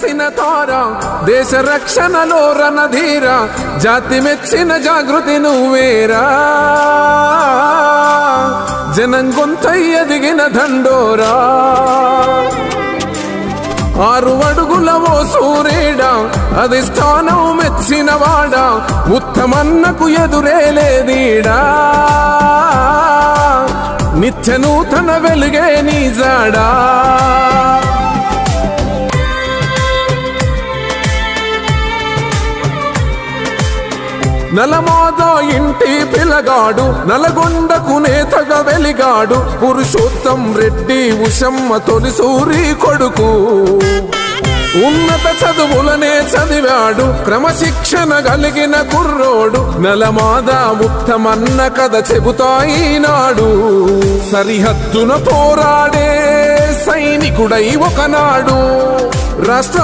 మెరిసిన తార, దేశ రక్షణలో రణధీర, జాతి మెచ్చిన జాగృతి నువ్వేరా, జనం గొంతై ఎదిగిన దండోరా. 6 అడుగుల ఓ సూర్యుడా, అధిష్టానం మెచ్చిన వాడా, ఉత్తమన్నకు ఎదురేలేదీడా, నిత్య నూతన వెలుగే నీ జాడా. నలమాద ఇంటి పిలగాడు, నలగొండకు నేతగా వెలిగాడు, పురుషోత్తం రెడ్డి ఉషమ్మ తొలిసూరి కొడుకు. ఉన్నత చదువులనే చదివాడు, క్రమశిక్షణ కలిగిన కుర్రోడు, నలమాద ఉత్తమన్న కథ చెబుతాయినాడు. సరిహద్దున పోరాడే సైనికుడై ఒకనాడు, రాష్ట్ర